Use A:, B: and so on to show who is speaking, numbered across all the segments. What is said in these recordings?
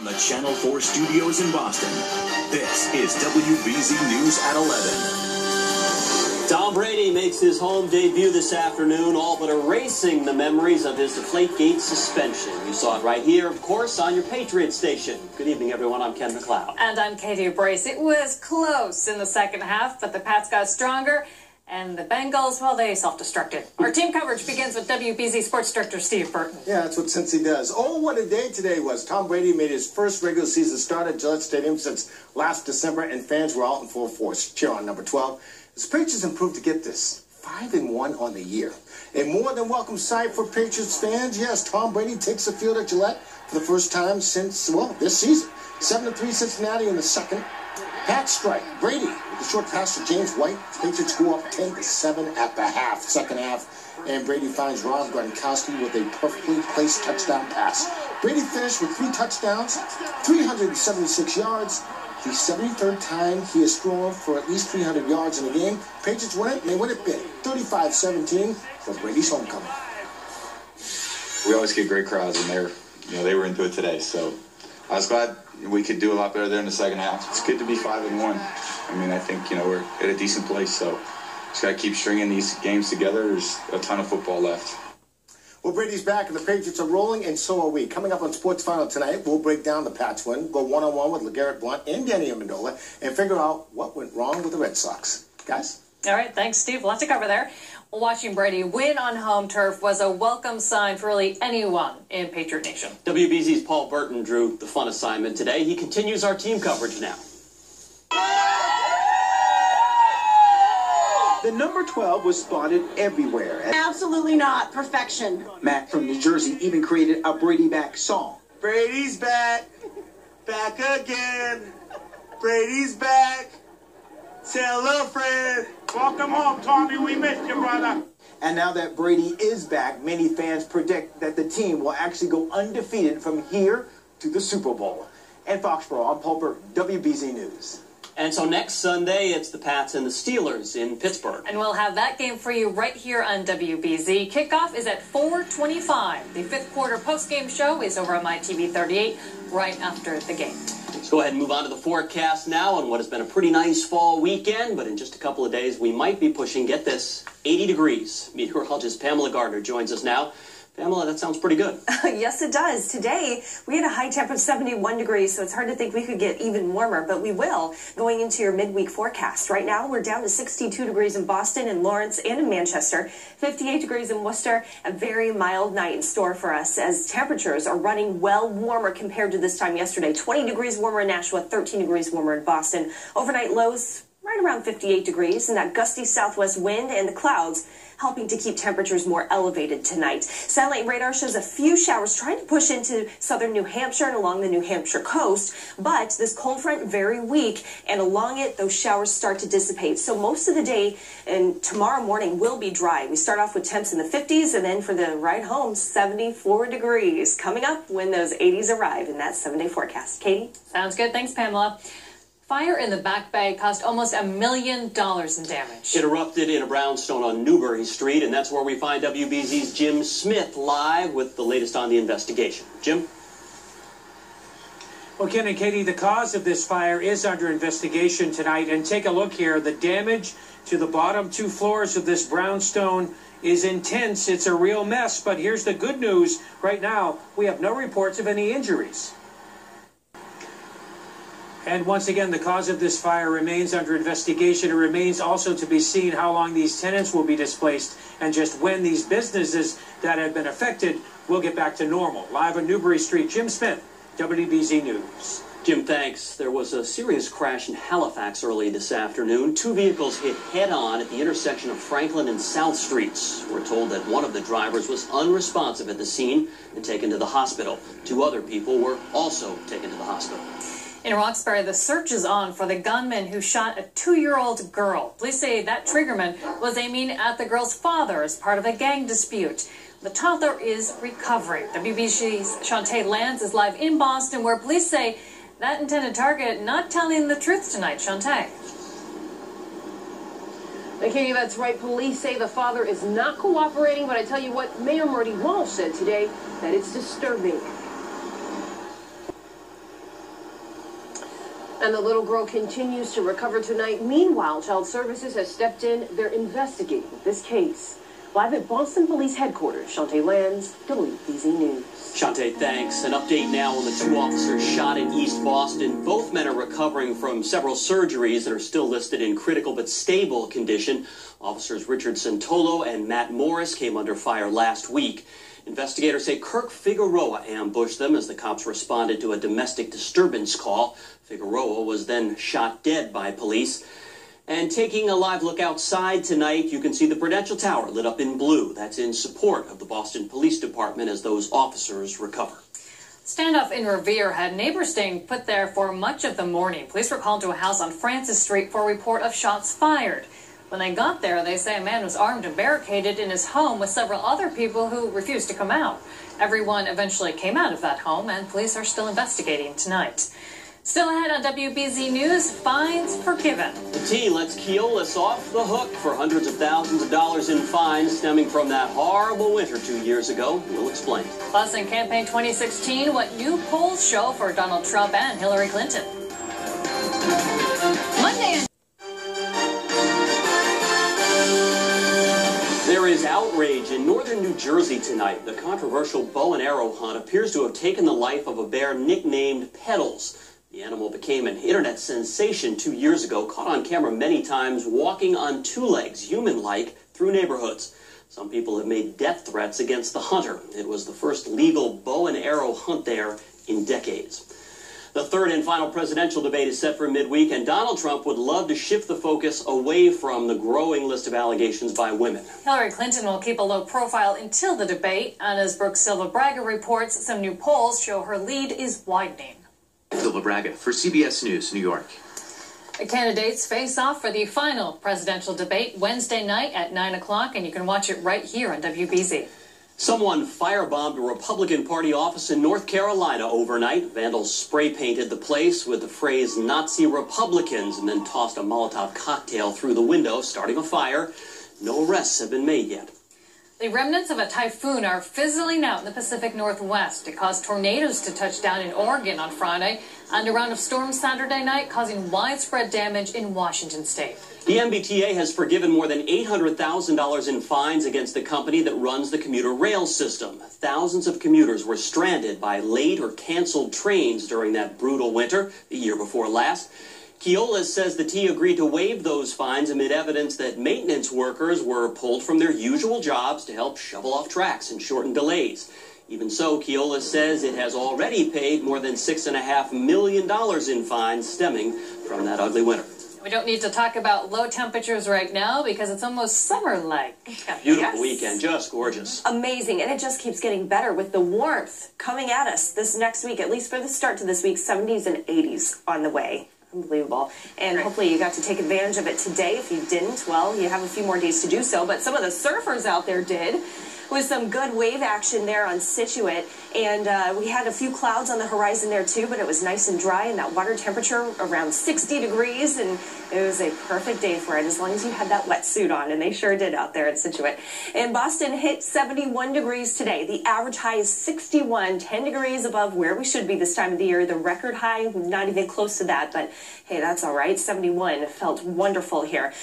A: From the Channel 4 studios in Boston, this is WBZ News at 11.
B: Tom Brady makes his home debut this afternoon, all but erasing the memories of his Deflategate suspension. You saw it right here, of course, on your Patriot station. Good evening, everyone. I'm Ken McLeod.
C: And I'm Katie Brace. It was close in the second half, but the Pats got stronger. And the Bengals, well, they self-destructed. Our team coverage begins with WBZ Sports Director Steve Burton.
D: Yeah, that's what Cincy does. Oh, what a day today was. Tom Brady made his first regular season start at Gillette Stadium since last December, and fans were out in full force. Cheer on number 12. The Patriots improved to get this. 5-1 on the year. A more than welcome sight for Patriots fans. Yes, Tom Brady takes the field at Gillette for the first time since, well, this season. 7-3 Cincinnati in the second. Pat strike. Brady with the short pass to James White. Patriots go up 10-7 at the half, second half. And Brady finds Rob Gronkowski with a perfectly placed touchdown pass. Brady finished with 3 touchdowns, 376 yards. The 73rd time he has thrown for at least 300 yards in a game. Patriots win it, and they win it big. 35-17 for Brady's homecoming.
E: We always get great crowds, and they were into it today. So I was glad we could do a lot better there in the second half. It's good to be 5-1. I mean, I think, we're at a decent place, so just got to keep stringing these games together. There's a ton of football left.
D: Well, Brady's back, and the Patriots are rolling, and so are we. Coming up on Sports Final tonight, we'll break down the Pats win, go one-on-one with LeGarrette Blount and Danny Amendola, and figure out what went wrong with the Red Sox. Guys?
C: All right, thanks, Steve. Lots to cover there. Watching Brady win on home turf was a welcome sign for really anyone in Patriot Nation.
B: WBZ's Paul Burton drew the fun assignment today. He continues our team coverage now.
F: The number 12 was spotted everywhere.
G: Absolutely not. Perfection.
F: Matt from New Jersey even created a Brady back song.
H: Brady's back. Back again. Brady's back. Tell a friend. Welcome home, Tommy. We missed you, brother.
F: And now that Brady is back, many fans predict that the team will actually go undefeated from here to the Super Bowl. In Foxborough, I'm Paul Burton, WBZ News.
B: And so next Sunday, it's the Pats and the Steelers in Pittsburgh.
C: And we'll have that game for you right here on WBZ. Kickoff is at 4:25. The fifth quarter postgame show is over on MyTV 38 right after the game.
B: Let's go ahead and move on to the forecast now on what has been a pretty nice fall weekend, but in just a couple of days, we might be pushing, get this, 80 degrees. Meteorologist Pamela Gardner joins us now. Pamela, that sounds pretty good.
I: Yes, it does. Today, we had a high temp of 71 degrees, so it's hard to think we could get even warmer, but we will going into your midweek forecast. Right now, we're down to 62 degrees in Boston and Lawrence and in Manchester, 58 degrees in Worcester, a very mild night in store for us as temperatures are running well warmer compared to this time yesterday. 20 degrees warmer in Nashua, 13 degrees warmer in Boston. Overnight lows right around 58 degrees, and that gusty southwest wind and the clouds helping to keep temperatures more elevated tonight. Satellite radar shows a few showers trying to push into southern New Hampshire and along the New Hampshire coast, but this cold front very weak, and along it, those showers start to dissipate. So most of the day and tomorrow morning will be dry. We start off with temps in the 50s, and then for the ride home, 74 degrees. Coming up when those 80s arrive in that 7-day forecast. Katie?
C: Sounds good. Thanks, Pamela. Fire in the Back Bay cost almost $1 million in damage.
B: It erupted in a brownstone on Newbury Street, and that's where we find WBZ's Jim Smith live with the latest on the investigation. Jim?
J: Well, Ken and Katie, the cause of this fire is under investigation tonight. And take a look here. The damage to the bottom 2 floors of this brownstone is intense. It's a real mess. But here's the good news. Right now, we have no reports of any injuries. And once again, the cause of this fire remains under investigation. It remains also to be seen how long these tenants will be displaced and just when these businesses that have been affected will get back to normal. Live on Newbury Street, Jim Smith, WBZ News.
B: Jim, thanks. There was a serious crash in Halifax early this afternoon. 2 vehicles hit head-on at the intersection of Franklin and South Streets. We're told that one of the drivers was unresponsive at the scene and taken to the hospital. 2 other people were also taken to the hospital.
C: In Roxbury, the search is on for the gunman who shot a 2-year-old girl. Police say that triggerman was aiming at the girl's father as part of a gang dispute. The toddler is recovering. WBC's Shantae Lands is live in Boston, where police say that intended target not telling the truth tonight. Shantae.
K: Katie, that's right. Police say the father is not cooperating, but I tell you what, Mayor Marty Walsh said today that it's disturbing. And the little girl continues to recover tonight. Meanwhile, Child Services has stepped in. They're investigating this case. Live at Boston Police Headquarters, Shantae Lands, WBZ News.
B: Shantae, thanks. An update now on the two officers shot in East Boston. Both men are recovering from several surgeries and are still listed in critical but stable condition. Officers Richard Santolo and Matt Morris came under fire last week. Investigators say Kirk Figueroa ambushed them as the cops responded to a domestic disturbance call. Figueroa was then shot dead by police. And taking a live look outside tonight, you can see the Prudential Tower lit up in blue. That's in support of the Boston Police Department as those officers recover.
C: Standoff in Revere had neighbors staying put there for much of the morning. Police were called to a house on Francis Street for a report of shots fired. When they got there, they say a man was armed and barricaded in his home with several other people who refused to come out. Everyone eventually came out of that home, and police are still investigating tonight. Still ahead on WBZ News, fines forgiven.
B: The T lets Keolis off the hook for hundreds of thousands of dollars in fines stemming from that horrible winter 2 years ago. We'll explain.
C: Plus, in campaign 2016, what new polls show for Donald Trump and Hillary Clinton. Monday.
B: There is outrage in northern New Jersey tonight. The controversial bow and arrow hunt appears to have taken the life of a bear nicknamed Pedals. The animal became an internet sensation 2 years ago, caught on camera many times walking on two legs, human-like, through neighborhoods. Some people have made death threats against the hunter. It was the first legal bow and arrow hunt there in decades. The third and final presidential debate is set for midweek, and Donald Trump would love to shift the focus away from the growing list of allegations by women.
C: Hillary Clinton will keep a low profile until the debate, and as Brooke Silva Braga reports, some new polls show her lead is widening.
L: Silva Braga for CBS News, New York.
C: The candidates face off for the final presidential debate Wednesday night at 9 o'clock, and you can watch it right here on WBZ.
B: Someone firebombed a Republican Party office in North Carolina overnight. Vandals spray-painted the place with the phrase Nazi Republicans and then tossed a Molotov cocktail through the window, starting a fire. No arrests have been made yet.
C: The remnants of a typhoon are fizzling out in the Pacific Northwest. It caused tornadoes to touch down in Oregon on Friday and a round of storms Saturday night, causing widespread damage in Washington state.
B: The MBTA has forgiven more than $800,000 in fines against the company that runs the commuter rail system. Thousands of commuters were stranded by late or canceled trains during that brutal winter the year before last. Keolis says the T agreed to waive those fines amid evidence that maintenance workers were pulled from their usual jobs to help shovel off tracks and shorten delays. Even so, Keolis says it has already paid more than $6.5 million in fines stemming from that ugly winter.
C: We don't need to talk about low temperatures right now because it's almost summer-like.
B: Beautiful weekend, just gorgeous.
I: Amazing, and it just keeps getting better with the warmth coming at us this next week, at least for the start to this week, 70s and 80s on the way. Unbelievable. And hopefully you got to take advantage of it today. If you didn't, well, you have a few more days to do so. But some of the surfers out there did, with some good wave action there on Scituate. And we had a few clouds on the horizon there too, but it was nice and dry, and that water temperature around 60 degrees, and it was a perfect day for it as long as you had that wetsuit on, and they sure did out there at Scituate. And Boston hit 71 degrees today. The average high is 61, 10 degrees above where we should be this time of the year. The record high, not even close to that, but hey, that's all right. 71 felt wonderful here.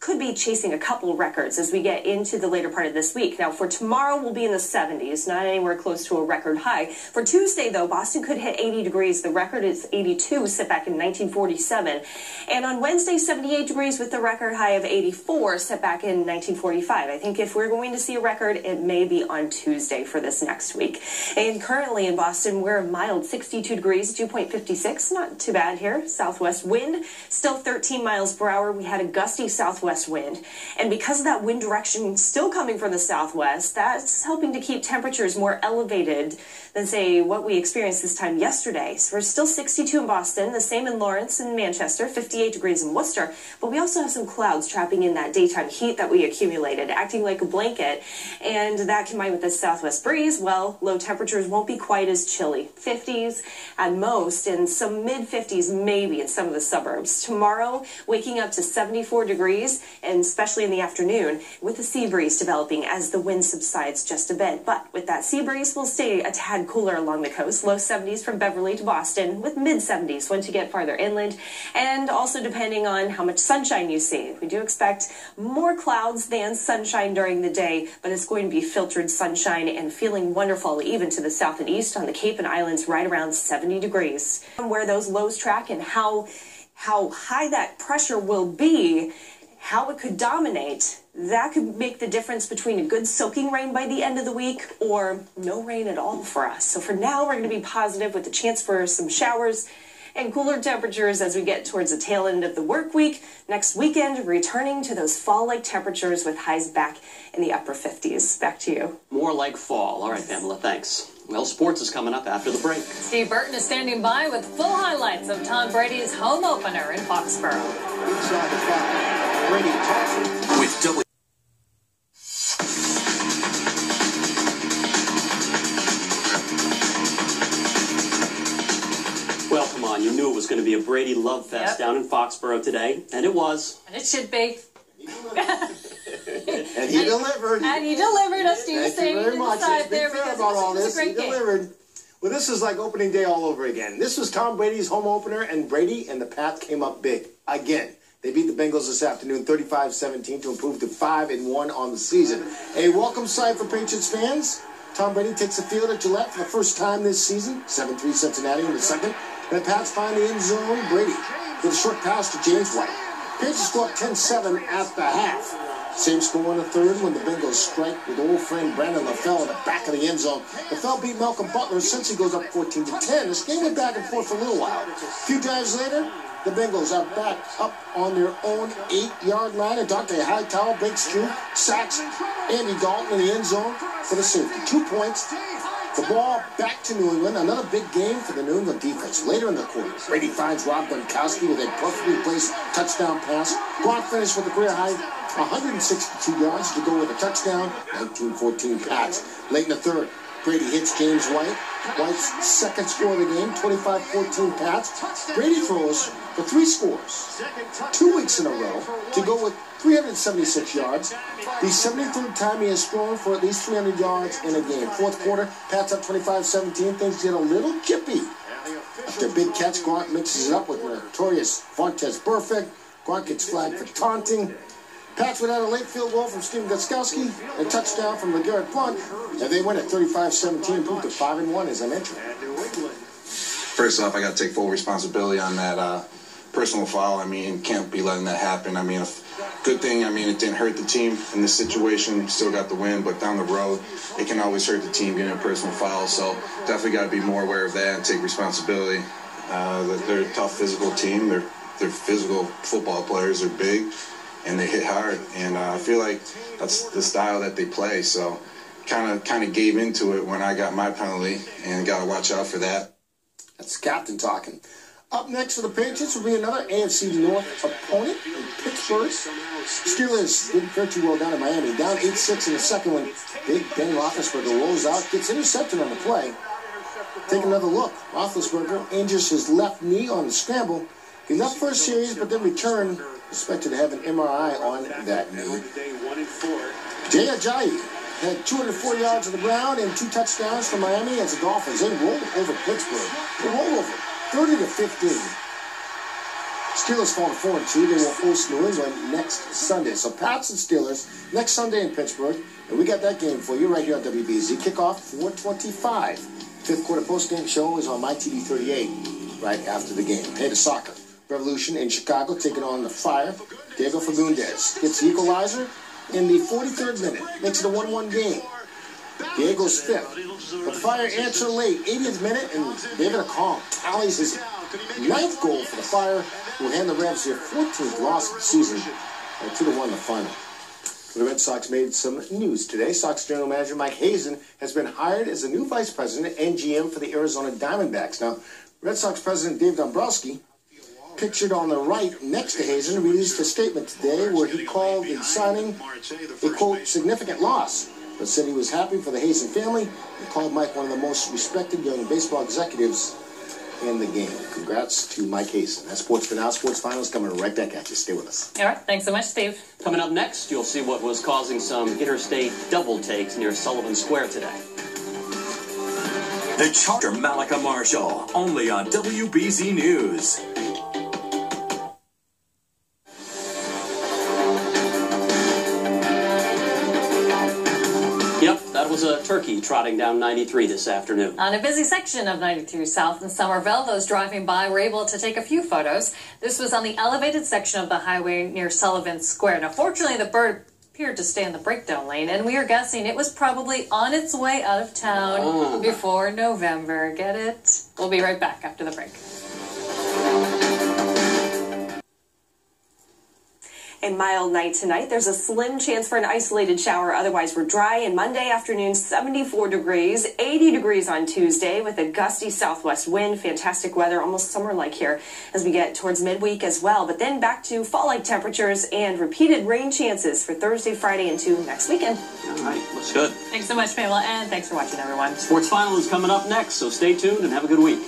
I: Could be chasing a couple records as we get into the later part of this week. Now, for tomorrow, we'll be in the 70s, not anywhere close to a record high. For Tuesday, though, Boston could hit 80 degrees. The record is 82, set back in 1947. And on Wednesday, 78 degrees with the record high of 84, set back in 1945. I think if we're going to see a record, it may be on Tuesday for this next week. And currently in Boston, we're a mild 62 degrees, 2.56. Not too bad here. Southwest wind, still 13 miles per hour. We had a gusty southwest wind, and because of that wind direction still coming from the southwest, that's helping to keep temperatures more elevated than, say, what we experienced this time yesterday. So we're still 62 in Boston, the same in Lawrence and Manchester, 58 degrees in Worcester, but we also have some clouds trapping in that daytime heat that we accumulated, acting like a blanket, and that combined with the southwest breeze, well, low temperatures won't be quite as chilly. 50s at most, and some mid-50s maybe in some of the suburbs. Tomorrow, waking up to 74 degrees, 70s, and especially in the afternoon, with a sea breeze developing as the wind subsides just a bit. But with that sea breeze, we'll stay a tad cooler along the coast. Low 70s from Beverly to Boston, with mid 70s once you get farther inland, and also depending on how much sunshine you see. We do expect more clouds than sunshine during the day, but it's going to be filtered sunshine and feeling wonderful even to the south and east on the Cape and Islands, right around 70 degrees. Where those lows track and how high that pressure will be, how it could dominate, that could make the difference between a good soaking rain by the end of the week or no rain at all for us. So for now, we're going to be positive with a chance for some showers and cooler temperatures as we get towards the tail end of the work week. Next weekend, returning to those fall-like temperatures with highs back in the upper 50s. Back to you.
B: More like fall. All right, Pamela, thanks. Well, sports is coming up after the break.
C: Steve Burton is standing by with full highlights of Tom Brady's home opener in Foxborough.
D: Inside the 5, Brady tossing.
A: With W.
B: Well, come on, you knew it was going to be a Brady love fest down in Foxborough today, and it was.
C: And it should be.
D: And he delivered.
C: And he delivered, as Steve was saying.
D: Thank you very much.
C: Let's be fair
D: about all this.
C: He
D: delivered. Well, this is like opening day all over again. This was Tom Brady's home opener, and Brady and the Pats came up big again. They beat the Bengals this afternoon 35-17 to improve to 5-1 on the season. A welcome sight for Patriots fans. Tom Brady takes the field at Gillette for the first time this season. 7-3 Cincinnati in the second. And the Pats find the end zone. Brady with a short pass to James White. Patriots go up 10-7 at the half. Same score in the third when the Bengals strike with old friend Brandon LaFell in the back of the end zone. LaFell beat Malcolm Butler since he goes up 14-10. This game went back and forth for a little while. A few drives later, the Bengals are back up on their own 8-yard line. And Dante Hightower breaks through, sacks Andy Dalton in the end zone for the safety. 2 points. The ball back to New England. Another big game for the New England defense. Later in the quarter, Brady finds Rob Gronkowski with a perfectly placed touchdown pass. Gronk finished with a career high 162 yards to go with a touchdown. 19-14 Pats. Late in the third, Brady hits James White. White's second score of the game, 25-14 Pats. Brady throws for 3 scores, 2 weeks in a row, to go with 376 yards. The 73rd time he has thrown for at least 300 yards in a game. Fourth quarter, Pats up 25-17. Things get a little chippy. After a big catch, Gronk mixes it up with notorious Vontaze Burfict. Gronk gets flagged for taunting. Pats without a late field goal from Steven Gostkowski, a touchdown from LeGarrette Blount, and they win at 35-17, improved to 5-1, as I mentioned.
M: First off, I got to take full responsibility on that personal foul. I mean, can't be letting that happen. I mean, good thing, I mean, it didn't hurt the team in this situation. Still got the win, but down the road, it can always hurt the team getting a personal foul. So definitely got to be more aware of that and take responsibility. They're a tough physical team. They're physical football players. They're big. And they hit hard, and I feel like that's the style that they play. So, kind of gave into it when I got my penalty, and got to watch out for that.
D: That's the captain talking. Up next for the Patriots will be another AFC North opponent in Pittsburgh. Steelers didn't fare too well down in Miami, down 8-6 in the second one. Big Ben Roethlisberger rolls out, gets intercepted on the play. Take another look. Roethlisberger injures his left knee on the scramble. He left for a series, but then returned. Expected to have an MRI on that knee. Jay Ajayi had 204 yards on the ground and 2 touchdowns for Miami as the Dolphins. They rolled over Pittsburgh. They rolled over 30-15. Steelers fall to 4-2. They will host New England next Sunday. So Pats and Steelers next Sunday in Pittsburgh. And we got that game for you right here on WBZ. Kickoff 4:25. Fifth quarter postgame show is on MyTV 38 right after the game. Head to soccer. Revolution in Chicago taking on the Fire. Diego Fagundes gets the equalizer in the 43rd minute. Makes it a 1-1 game. Diego's fifth. But the Fire answer late, 80th minute, and David Acom tallies his 9th goal for the Fire, who will hand the Revs their 14th loss of the season at 2-1 the final. The Red Sox made some news today. Sox General Manager Mike Hazen has been hired as the new Vice President and GM for the Arizona Diamondbacks. Now, Red Sox President Dave Dombrowski, pictured on the right next to Hazen, released a statement today where he called the signing a, quote, significant loss, but said he was happy for the Hazen family and called Mike one of the most respected young baseball executives in the game. Congrats to Mike Hasen. That's Sports for Now. Sports Finals coming right back at you. Stay with us.
C: All right. Thanks so much, Steve.
B: Coming up next, you'll see what was causing some interstate double takes near Sullivan Square today.
A: The Charter Malika Marshall, only on WBZ News.
B: Yep, that was a turkey trotting down 93 this afternoon.
C: On a busy section of 93 South in Somerville, those driving by were able to take a few photos. This was on the elevated section of the highway near Sullivan Square. Now, fortunately, the bird appeared to stay in the breakdown lane, and we are guessing it was probably on its way out of town before November. Get it? We'll be right back after the break.
I: A mild night tonight. There's a slim chance for an isolated shower. Otherwise, we're dry. And Monday afternoon, 74 degrees, 80 degrees on Tuesday with a gusty southwest wind. Fantastic weather, almost summer-like here as we get towards midweek as well. But then back to fall-like temperatures and repeated rain chances for Thursday, Friday, into next weekend.
B: All right, looks good.
C: Thanks so much, Pamela, and thanks for watching, everyone.
B: Sports Final is coming up next, so stay tuned and have a good week.